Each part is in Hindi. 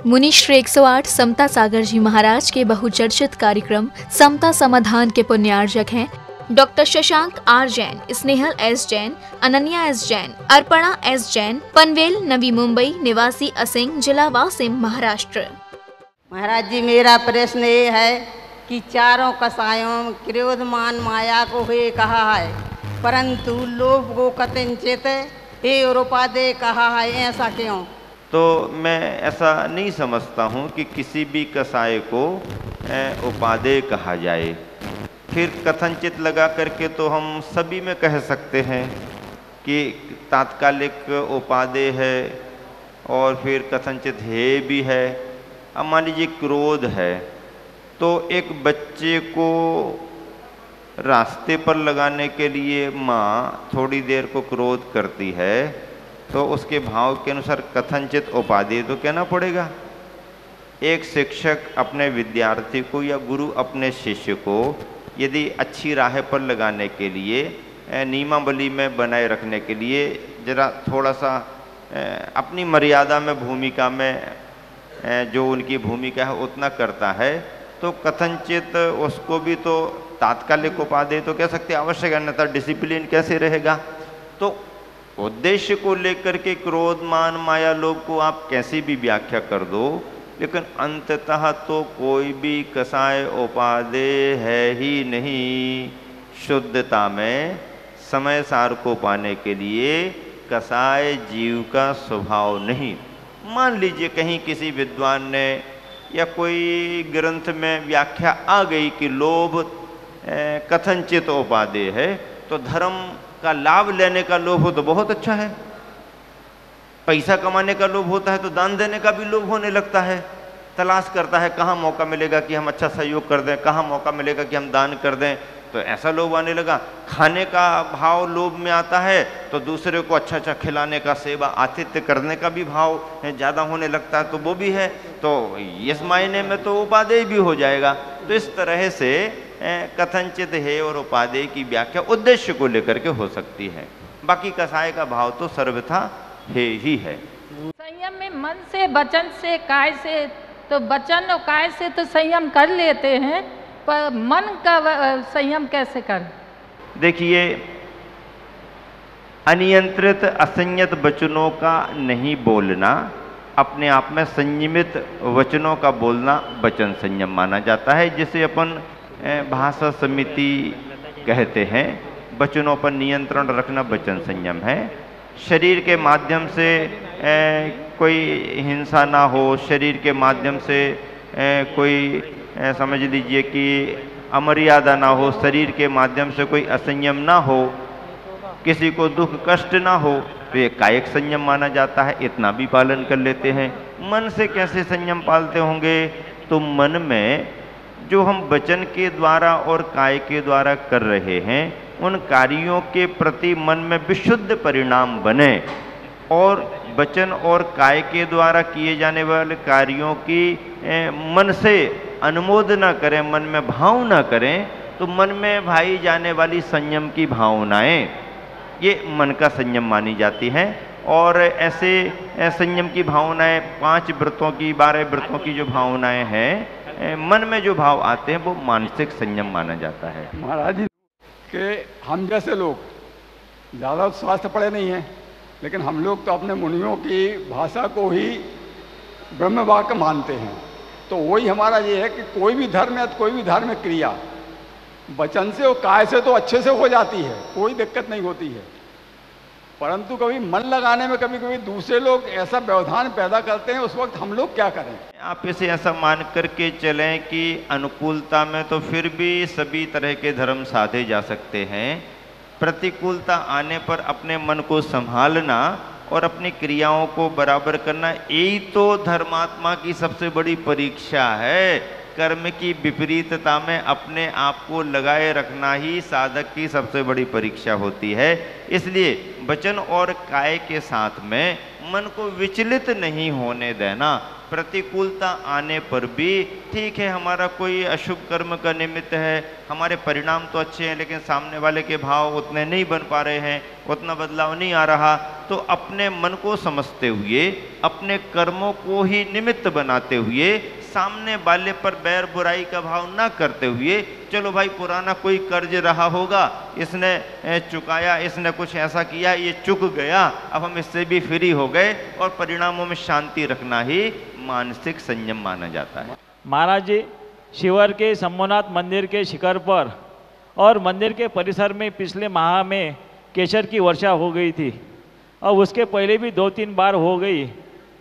मुनिश्री 108 समता सागर जी महाराज के बहुचर्चित कार्यक्रम समता समाधान के पुण्यार्जक हैं doctor Shashank R Jain, Snehal S Jain, Ananya S Jain, Arpana S Jain, Panvel Navi Mumbai निवासी असिंग, जिला वासिम, महाराष्ट्र। महाराज जी, मेरा प्रश्न ये है कि चारों कसायों क्रोध मान माया को हे कहा है, परंतु लोभ को कथिंचित हे और उपादेय कहा है, ऐसा क्यों? तो मैं ऐसा नहीं समझता हूँ कि किसी भी कसाय को उपादेय कहा जाए। फिर कथनचित लगा करके तो हम सभी में कह सकते हैं कि तात्कालिक उपादेय है और फिर कथनचित हे भी है। अब मान लीजिए क्रोध है, तो एक बच्चे को रास्ते पर लगाने के लिए माँ थोड़ी देर को क्रोध करती है, तो उसके भाव के अनुसार कथनचित उपादेय तो कहना पड़ेगा। एक शिक्षक अपने विद्यार्थी को या गुरु अपने शिष्य को यदि अच्छी राह पर लगाने के लिए, नियमावली में बनाए रखने के लिए जरा थोड़ा सा अपनी मर्यादा में, भूमिका में जो उनकी भूमिका है उतना करता है, तो कथनचित उसको भी तो तात्कालिक उपादेय तो कह सकते आवश्यक, अन्यथा डिसिप्लिन कैसे रहेगा। तो उद्देश्य को लेकर के क्रोध मान माया लोभ को आप कैसी भी व्याख्या कर दो, लेकिन अंततः तो कोई भी कसाय उपादेय है ही नहीं। शुद्धता में समय सार को पाने के लिए कसाय जीव का स्वभाव नहीं। मान लीजिए कहीं किसी विद्वान ने या कोई ग्रंथ में व्याख्या आ गई कि लोभ कथनचित उपादेय है, तो धर्म का लाभ लेने का लोभ हो तो बहुत अच्छा है। पैसा कमाने का लोभ होता है तो दान देने का भी लोभ होने लगता है। तलाश करता है कहाँ मौका मिलेगा कि हम अच्छा सहयोग कर दें, कहाँ मौका मिलेगा कि हम दान कर दें, तो ऐसा लोभ आने लगा। खाने का भाव लोभ में आता है तो दूसरे को अच्छा अच्छा खिलाने का, सेवा आतिथ्य करने का भी भाव ज़्यादा होने लगता है, तो वो भी है। तो इस मायने में तो उपादेय भी हो जाएगा। तो इस तरह से कथनचित है और उपादेय की व्याख्या उद्देश्य को लेकर के हो सकती है। बाकी कसाय का भाव तो सर्वथा है ही है। संयम में मन से, वचन से, काय से, तो वचन और काय से तो संयम कर लेते हैं, पर मन का संयम कैसे कर? देखिए, अनियंत्रित असंयत वचनों का नहीं बोलना, अपने आप में संयमित वचनों का बोलना वचन संयम माना जाता है, जिसे अपन भाषा समिति कहते हैं। वचनों पर नियंत्रण रखना वचन संयम है। शरीर के माध्यम से कोई हिंसा ना हो, शरीर के माध्यम से कोई समझ लीजिए कि अमर्यादा ना हो, शरीर के माध्यम से कोई असंयम ना हो, किसी को दुख कष्ट ना हो, तो ये कायिक संयम माना जाता है। इतना भी पालन कर लेते हैं। मन से कैसे संयम पालते होंगे? तो मन में जो हम वचन के द्वारा और काय के द्वारा कर रहे हैं, उन कार्यों के प्रति मन में विशुद्ध परिणाम बने, और वचन और काय के द्वारा किए जाने वाले कार्यों की मन से अनुमोदना करें, मन में भाव ना करें, तो मन में भाई जाने वाली संयम की भावनाएं, ये मन का संयम मानी जाती हैं। और ऐसे संयम की भावनाएं 5 व्रतों की, 12 व्रतों की जो भावनाएं हैं, मन में जो भाव आते हैं, वो मानसिक संयम माना जाता है। महाराज जी के हम जैसे लोग ज़्यादा स्वास्थ्य पढ़े नहीं हैं, लेकिन हम लोग तो अपने मुनियों की भाषा को ही ब्रह्म वाक्य मानते हैं। तो वही हमारा ये है कि कोई भी धर्म या कोई भी धार्मिक क्रिया वचन से और काय से तो अच्छे से हो जाती है, कोई दिक्कत नहीं होती है, परंतु कभी मन लगाने में कभी कभी दूसरे लोग ऐसा व्यवधान पैदा करते हैं, उस वक्त हम लोग क्या करें? आप इसे ऐसा मान करके चलें कि अनुकूलता में तो फिर भी सभी तरह के धर्म साधे जा सकते हैं। प्रतिकूलता आने पर अपने मन को संभालना और अपनी क्रियाओं को बराबर करना, यही तो धर्मात्मा की सबसे बड़ी परीक्षा है। कर्म की विपरीतता में अपने आप को लगाए रखना ही साधक की सबसे बड़ी परीक्षा होती है। इसलिए वचन और काय के साथ में मन को विचलित नहीं होने देना, प्रतिकूलता आने पर भी ठीक है हमारा कोई अशुभ कर्म का निमित्त है, हमारे परिणाम तो अच्छे हैं लेकिन सामने वाले के भाव उतने नहीं बन पा रहे हैं, उतना बदलाव नहीं आ रहा, तो अपने मन को समझते हुए, अपने कर्मों को ही निमित्त बनाते हुए, सामने वाले पर बैर बुराई का भाव ना करते हुए, चलो भाई पुराना कोई कर्ज रहा होगा, इसने चुकाया, इसने कुछ ऐसा किया, ये चुक गया, अब हम इससे भी फ्री हो गए, और परिणामों में शांति रखना ही मानसिक संयम माना जाता है। महाराज जी, शिवर के शंभुनाथ मंदिर के शिखर पर और मंदिर के परिसर में पिछले माह में केसर की वर्षा हो गई थी, और उसके पहले भी 2-3 बार हो गई।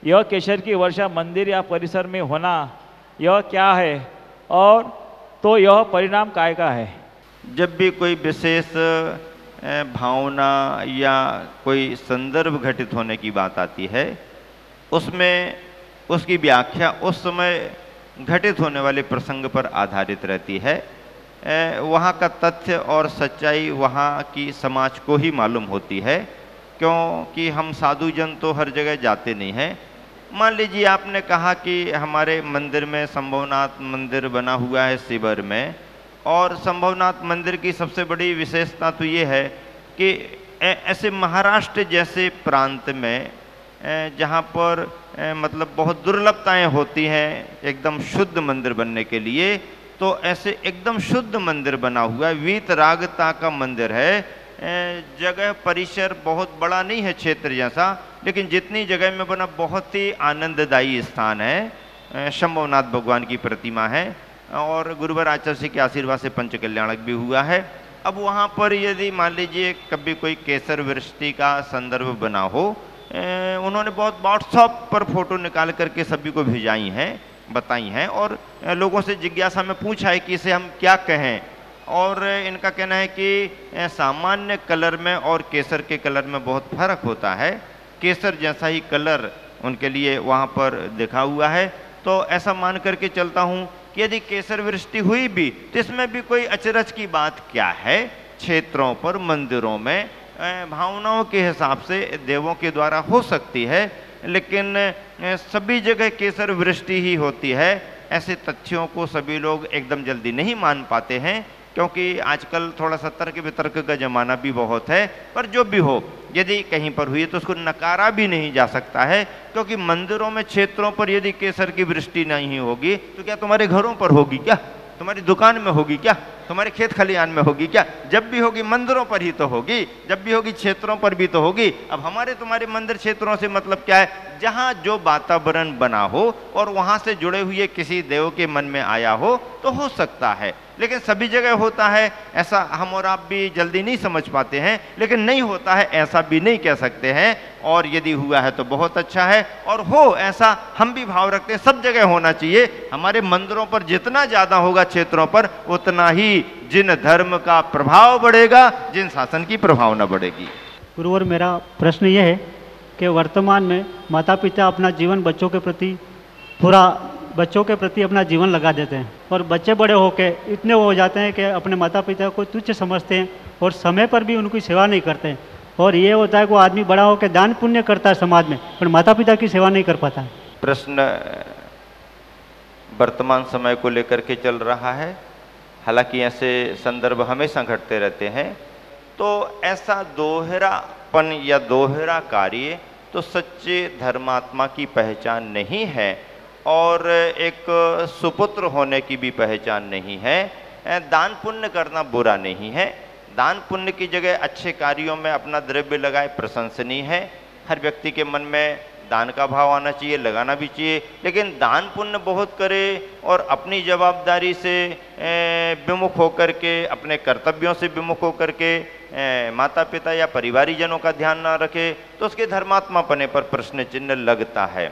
यह केसर की वर्षा मंदिर या परिसर में होना यह क्या है, और तो यह परिणाम काय का है? जब भी कोई विशेष भावना या कोई संदर्भ घटित होने की बात आती है, उसमें उसकी व्याख्या उस समय घटित होने वाले प्रसंग पर आधारित रहती है। वहाँ का तथ्य और सच्चाई वहाँ की समाज को ही मालूम होती है, क्योंकि हम साधु जन तो हर जगह जाते नहीं हैं। मान लीजिए आपने कहा कि हमारे मंदिर में शंभुनाथ मंदिर बना हुआ है शिवर में, और शंभुनाथ मंदिर की सबसे बड़ी विशेषता तो ये है कि ऐसे महाराष्ट्र जैसे प्रांत में जहाँ पर मतलब बहुत दुर्लभताएं होती हैं एकदम शुद्ध मंदिर बनने के लिए, तो ऐसे एकदम शुद्ध मंदिर बना हुआ है, वीतरागता का मंदिर है। जगह परिसर बहुत बड़ा नहीं है क्षेत्र जैसा, लेकिन जितनी जगह में बना बहुत ही आनंददायी स्थान है। शंभुनाथ भगवान की प्रतिमा है, और गुरुवर आचार्य जी के आशीर्वाद से पंचकल्याणक भी हुआ है। अब वहाँ पर यदि मान लीजिए कभी कोई केसर वृष्टि का संदर्भ बना हो, उन्होंने बहुत व्हाट्सएप पर फोटो निकाल करके सभी को भेजाई हैं, बताई हैं, और लोगों से जिज्ञासा में पूछा है कि इसे हम क्या कहें, और इनका कहना है कि सामान्य कलर में और केसर के कलर में बहुत फर्क होता है। केसर जैसा ही कलर उनके लिए वहाँ पर देखा हुआ है, तो ऐसा मान करके चलता हूँ कि यदि केसर वृष्टि हुई भी तो इसमें भी कोई अचरज की बात क्या है। क्षेत्रों पर, मंदिरों में भावनाओं के हिसाब से देवों के द्वारा हो सकती है, लेकिन सभी जगह केसर वृष्टि ही होती है। ऐसे तथ्यों को सभी लोग एकदम जल्दी नहीं मान पाते हैं, क्योंकि आजकल थोड़ा सा तर्क वितर्क का जमाना भी बहुत है। पर जो भी हो, यदि कहीं पर हुई तो उसको नकारा भी नहीं जा सकता है, क्योंकि मंदिरों में, क्षेत्रों पर यदि केसर की वृष्टि नहीं होगी तो क्या तुम्हारे घरों पर होगी क्या? तुम्हारी दुकान में होगी क्या? तुम्हारे खेत खलिहान में होगी क्या? जब भी होगी मंदिरों पर ही तो होगी, जब भी होगी क्षेत्रों पर भी तो होगी। अब हमारे तुम्हारे मंदिर क्षेत्रों से मतलब क्या है? जहाँ जो वातावरण बना हो और वहाँ से जुड़े हुए किसी देव के मन में आया हो तो हो सकता है, लेकिन सभी जगह होता है ऐसा हम और आप भी जल्दी नहीं समझ पाते हैं, लेकिन नहीं होता है ऐसा भी नहीं कह सकते हैं। और यदि हुआ है तो बहुत अच्छा है, और हो ऐसा हम भी भाव रखते हैं, सब जगह होना चाहिए। हमारे मंदिरों पर जितना ज़्यादा होगा क्षेत्रों पर, उतना ही जिन धर्म का प्रभाव बढ़ेगा, जिन शासन की प्रभावना बढ़ेगी। गुरुवर, मेरा प्रश्न ये है कि वर्तमान में माता पिता अपना जीवन बच्चों के प्रति अपना जीवन लगा देते हैं, और बच्चे बड़े होके इतने हो जाते हैं कि अपने माता पिता को तुच्छ समझते हैं और समय पर भी उनकी सेवा नहीं करते हैं। और ये होता है कि वो आदमी बड़ा होकर दान पुण्य करता है समाज में, पर माता पिता की सेवा नहीं कर पाता है। प्रश्न वर्तमान समय को लेकर के चल रहा है, हालांकि ऐसे संदर्भ हमेशा घटते रहते हैं। तो ऐसा दोहरापन या दोहरा कार्य तो सच्चे धर्मात्मा की पहचान नहीं है, और एक सुपुत्र होने की भी पहचान नहीं है। दान पुण्य करना बुरा नहीं है, दान पुण्य की जगह अच्छे कार्यों में अपना द्रव्य लगाए प्रशंसनीय है। हर व्यक्ति के मन में दान का भाव आना चाहिए, लगाना भी चाहिए, लेकिन दान पुण्य बहुत करे और अपनी जवाबदारी से विमुख होकर के, अपने कर्तव्यों से विमुख होकर के माता पिता या परिवारीजनों का ध्यान ना रखे, तो उसके धर्मात्मा पने पर प्रश्न चिन्ह लगता है।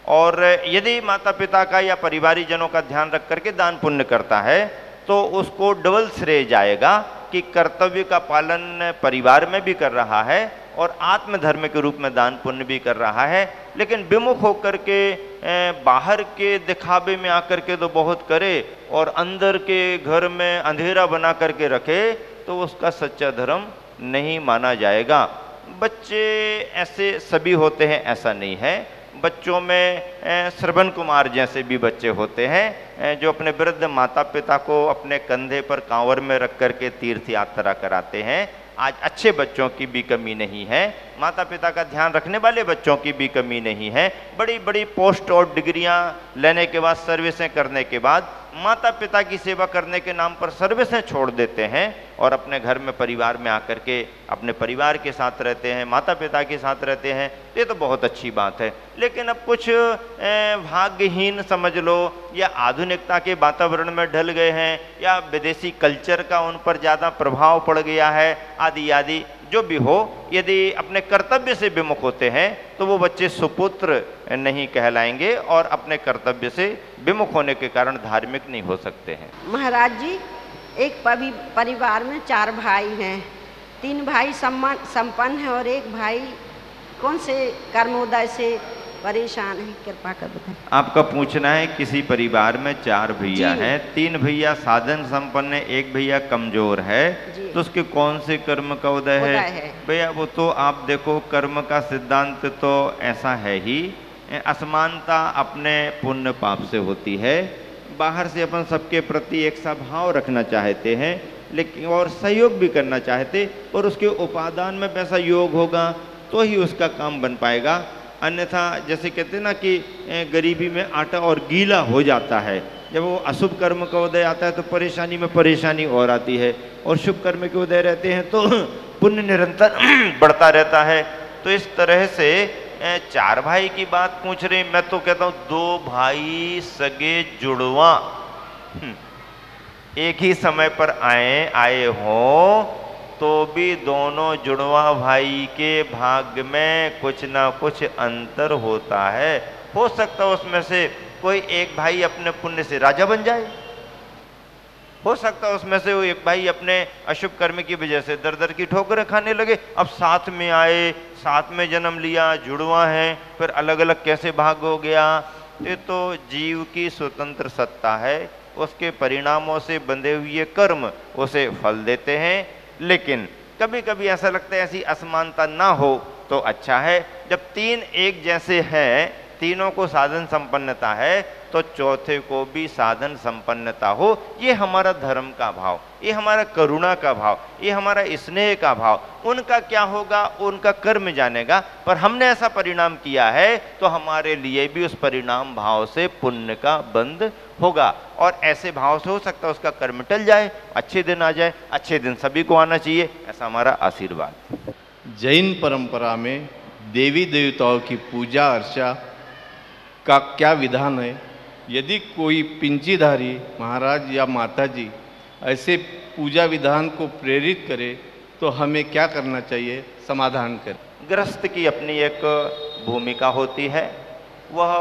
और यदि माता पिता का या परिवारीजनों का ध्यान रख करके दान पुण्य करता है तो उसको डबल श्रेय जाएगा कि कर्तव्य का पालन परिवार में भी कर रहा है और आत्मधर्म के रूप में दान पुण्य भी कर रहा है। लेकिन विमुख होकर के बाहर के दिखावे में आकर के तो बहुत करे और अंदर के घर में अंधेरा बना करके रखे, तो उसका सच्चा धर्म नहीं माना जाएगा। बच्चे ऐसे सभी होते हैं ऐसा नहीं है, बच्चों में श्रवण कुमार जैसे भी बच्चे होते हैं जो अपने वृद्ध माता पिता को अपने कंधे पर कांवर में रख करके तीर्थ यात्रा कराते हैं, आज अच्छे बच्चों की भी कमी नहीं है, माता पिता का ध्यान रखने वाले बच्चों की भी कमी नहीं है। बड़ी बड़ी पोस्ट और डिग्रियां लेने के बाद, सर्विसें करने के बाद माता पिता की सेवा करने के नाम पर सर्विसें छोड़ देते हैं और अपने घर में परिवार में आकर के अपने परिवार के साथ रहते हैं, माता पिता के साथ रहते हैं। ये तो बहुत अच्छी बात है। लेकिन अब कुछ भाग्यहीन समझ लो, या आधुनिकता के वातावरण में ढल गए हैं, या विदेशी कल्चर का उन पर ज़्यादा प्रभाव पड़ गया है, आदि आदि जो भी हो, यदि अपने कर्तव्य से विमुख होते हैं तो वो बच्चे सुपुत्र नहीं कहलाएंगे और अपने कर्तव्य से विमुख होने के कारण धार्मिक नहीं हो सकते हैं। महाराज जी, एक परिवार में 4 भाई हैं, 3 भाई संपन्न हैं और एक भाई कौन से कर्मोदय से परेशान है, कृपा कर बताएं। आपका पूछना है किसी परिवार में 4 भैया हैं, 3 भैया साधन संपन्न है, 1 भैया कमजोर है, तो उसके कौन से कर्म का उदय है? भैया वो तो आप देखो, कर्म का सिद्धांत तो ऐसा है ही, असमानता अपने पुण्य पाप से होती है। बाहर से अपन सबके प्रति एक सा भाव रखना चाहते हैं, लेकिन और सहयोग भी करना चाहते, और उसके उपादान में वैसा योग होगा तो ही उसका काम बन पाएगा। अन्यथा जैसे कहते हैं ना कि गरीबी में आटा और गीला हो जाता है, जब वो अशुभ कर्म का उदय आता है तो परेशानी में परेशानी और आती है, और शुभ कर्म के उदय रहते हैं तो पुण्य निरंतर बढ़ता रहता है। तो इस तरह से 4 भाई की बात पूछ रहे, मैं तो कहता हूँ 2 भाई सगे जुड़वा एक ही समय पर आए हों तो भी दोनों जुड़वा भाई के भाग्य में कुछ ना कुछ अंतर होता है। हो सकता है उसमें से कोई एक भाई अपने पुण्य से राजा बन जाए, हो सकता है उसमें से वो एक भाई अपने अशुभ कर्म की वजह से दर दर की ठोकरें खाने लगे। अब साथ में आए, साथ में जन्म लिया, जुड़वा हैं, फिर अलग अलग कैसे भाग हो गया? ये तो जीव की स्वतंत्र सत्ता है, उसके परिणामों से बंधे हुए कर्म उसे फल देते हैं। लेकिन कभी कभी ऐसा लगता है ऐसी असमानता ना हो तो अच्छा है। जब 3 एक जैसे हैं, तीनों को साधन संपन्नता है, तो चौथे को भी साधन संपन्नता हो। ये हमारा धर्म का भाव, ये हमारा करुणा का भाव, ये हमारा स्नेह का भाव। उनका क्या होगा उनका कर्म जानेगा, पर हमने ऐसा परिणाम किया है तो हमारे लिए भी उस परिणाम भाव से पुण्य का बंध होगा, और ऐसे भाव से हो सकता है उसका कर्म टल जाए, अच्छे दिन आ जाए। अच्छे दिन सभी को आना चाहिए, ऐसा हमारा आशीर्वाद। जैन परंपरा में देवी देवताओं की पूजा अर्चा का क्या विधान है? यदि कोई पिंचीधारी महाराज या माता जी ऐसे पूजा विधान को प्रेरित करे तो हमें क्या करना चाहिए? समाधान करें। गृहस्थ की अपनी एक भूमिका होती है, वह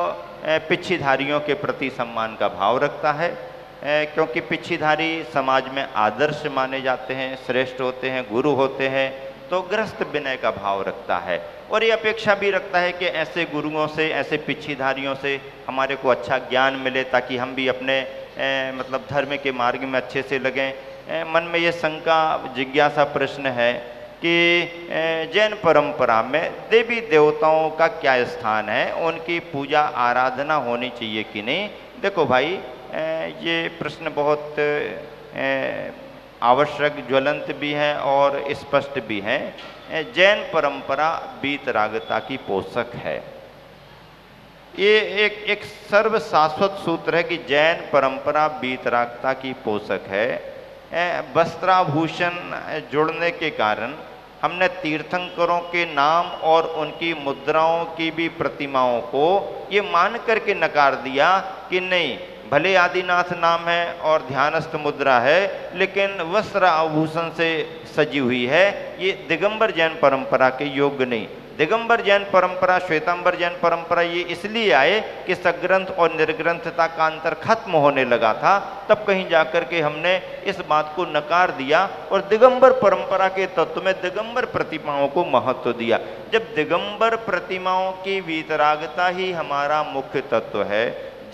पिच्छीधारियों के प्रति सम्मान का भाव रखता है, क्योंकि पिच्छीधारी समाज में आदर्श माने जाते हैं, श्रेष्ठ होते हैं, गुरु होते हैं। तो गृहस्थ विनय का भाव रखता है, और ये अपेक्षा भी रखता है कि ऐसे गुरुओं से, ऐसे पिच्छीधारियों से हमारे को अच्छा ज्ञान मिले, ताकि हम भी अपने मतलब धर्म के मार्ग में अच्छे से लगें। मन में ये शंका, जिज्ञासा प्रश्न है कि जैन परंपरा में देवी देवताओं का क्या स्थान है, उनकी पूजा आराधना होनी चाहिए कि नहीं? देखो भाई, ये प्रश्न बहुत आवश्यक, ज्वलंत भी है और स्पष्ट भी है। जैन परंपरा वीतरागता की पोषक है। ये एक सर्व शाश्वत सूत्र है कि जैन परंपरा वीतरागता की पोषक है। वस्त्राभूषण जुड़ने के कारण हमने तीर्थंकरों के नाम और उनकी मुद्राओं की भी प्रतिमाओं को ये मान करके नकार दिया कि नहीं, भले आदिनाथ नाम है और ध्यानस्थ मुद्रा है, लेकिन वस्त्र आभूषण से सजी हुई है, ये दिगंबर जैन परंपरा के योग्य नहीं। दिगंबर जैन परंपरा, श्वेतांबर जैन परंपरा ये इसलिए आए कि सग्रंथ और निर्ग्रंथता का अंतर खत्म होने लगा था, तब कहीं जाकर के हमने इस बात को नकार दिया और दिगंबर परंपरा के तत्व में दिगंबर प्रतिमाओं को महत्व दिया। जब दिगंबर प्रतिमाओं की वीतरागता ही हमारा मुख्य तत्व है,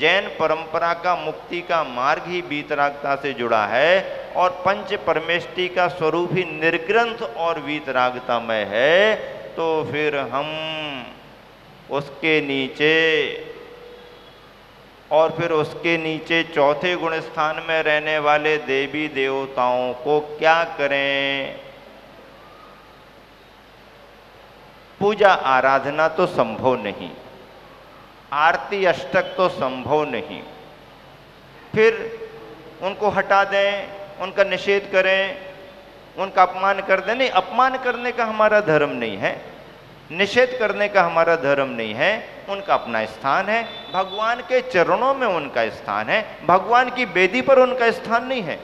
जैन परंपरा का मुक्ति का मार्ग ही वीतरागता से जुड़ा है, और पंच परमेष्टि का स्वरूप ही निर्ग्रंथ और वीतरागतामय है, तो फिर हम उसके नीचे और फिर उसके नीचे चौथे गुण स्थान में रहने वाले देवी देवताओं को क्या करें? पूजा आराधना तो संभव नहीं, आरती अष्टक तो संभव नहीं, फिर उनको हटा दें, उनका निषेध करें, उनका अपमान कर दें? नहीं, अपमान करने का हमारा धर्म नहीं है, निषेध करने का हमारा धर्म नहीं है। उनका अपना स्थान है, भगवान के चरणों में उनका स्थान है, भगवान की वेदी पर उनका स्थान नहीं है।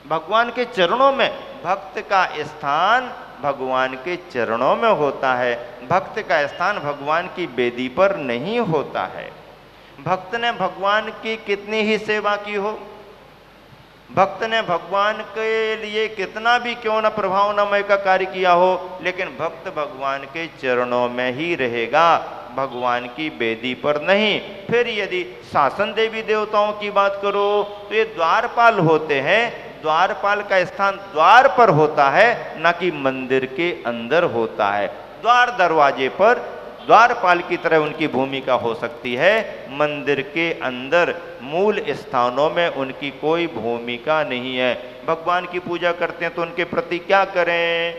भगवान के चरणों में, भक्त का स्थान भगवान के चरणों में होता है, भक्त का स्थान भगवान की वेदी पर नहीं होता है। भक्त ने भगवान की कितनी ही सेवा की हो, भक्त ने भगवान के लिए कितना भी क्यों न प्रभावनामय का कार्य किया हो, लेकिन भक्त भगवान के चरणों में ही रहेगा, भगवान की वेदी पर नहीं। फिर यदि शासन देवी देवताओं की बात करो तो ये द्वारपाल होते हैं, द्वारपाल का स्थान द्वार पर होता है, न कि मंदिर के अंदर होता है। द्वार दरवाजे पर द्वारपाल की तरह उनकी भूमिका हो सकती है, मंदिर के अंदर मूल स्थानों में उनकी कोई भूमिका नहीं है। भगवान की पूजा करते हैं तो उनके प्रति क्या करें?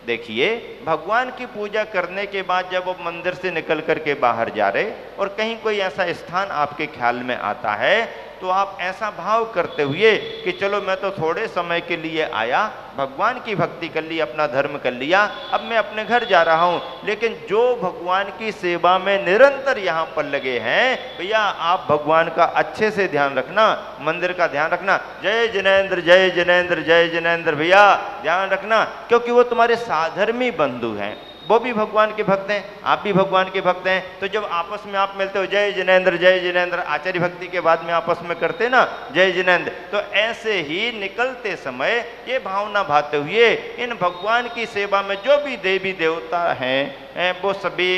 देखिए, भगवान की पूजा करने के बाद जब वो मंदिर से निकल कर के बाहर जा रहे और कहीं कोई ऐसा स्थान आपके ख्याल में आता है तो आप ऐसा भाव करते हुए कि चलो मैं तो थोड़े समय के लिए आया, भगवान की भक्ति कर ली, अपना धर्म कर लिया, अब मैं अपने घर जा रहा हूँ, लेकिन जो भगवान की सेवा में निरंतर यहाँ पर लगे हैं, भैया आप भगवान का अच्छे से ध्यान रखना, मंदिर का ध्यान रखना। जय जिनेंद्र जय जिनेंद्र जय जिनेंद्र, भैया ध्यान रखना, क्योंकि वो तुम्हारे साधर्मी बंधु हैं, वो भी भगवान के भक्त हैं, आप भी भगवान के भक्त हैं। तो जब आपस में आप मिलते हो जय जिनेंद्र आचार्य भक्ति के बाद में आपस में करते ना जय जिनेंद्र, तो ऐसे ही निकलते समय ये भावना भाते हुए इन भगवान की सेवा में जो भी देवी देवता हैं वो सभी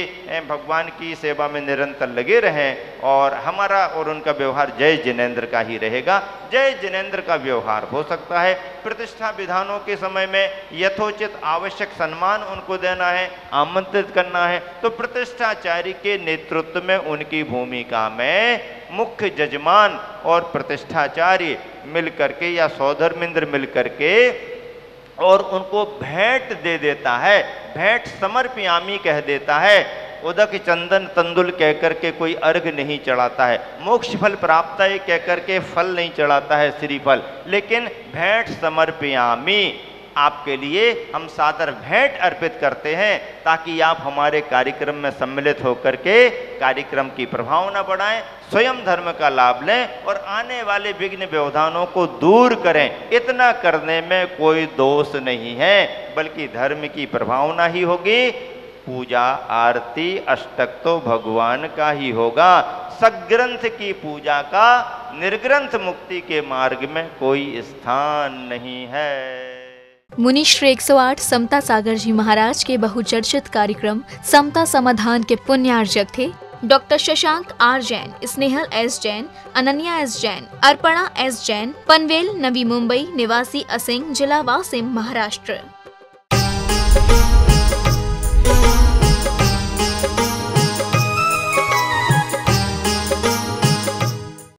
भगवान की सेवा में निरंतर लगे रहें और हमारा और उनका व्यवहार जय जिनेंद्र का ही रहेगा। जय जिनेंद्र का व्यवहार हो सकता है। प्रतिष्ठा विधानों के समय में यथोचित आवश्यक सम्मान उनको देना है, आमंत्रित करना है, तो प्रतिष्ठाचारी के नेतृत्व में उनकी भूमिका में मुख्य जजमान और प्रतिष्ठाचार्य मिल करके या सौधर्मिंद्र मिल करके और उनको भेंट दे देता है, भेंट समर्पयामी कह देता है। उदक चंदन तंदुल कहकर के कोई अर्घ नहीं चढ़ाता है, मोक्ष फल प्राप्त है कहकर के फल नहीं चढ़ाता है श्रीफल, लेकिन भेंट समर्पयामी, आपके लिए हम सादर भेंट अर्पित करते हैं ताकि आप हमारे कार्यक्रम में सम्मिलित होकर के कार्यक्रम की प्रभावना बढ़ाएं, स्वयं धर्म का लाभ लें और आने वाले विघ्न व्यवधानों को दूर करें। इतना करने में कोई दोष नहीं है, बल्कि धर्म की प्रभावना ही होगी। पूजा आरती अष्टक तो भगवान का ही होगा। सग्रंथ की पूजा का निर्ग्रंथ मुक्ति के मार्ग में कोई स्थान नहीं है। मुनिश्री 108 समता सागर जी महाराज के बहुचर्चित कार्यक्रम समता समाधान के पुण्यार्जक थे doctor Shashank R Jain, Snehal S Jain, Ananya S Jain, Arpana S Jain, Panvel Navi Mumbai निवासी, असिंग, जिला वासिम, महाराष्ट्र।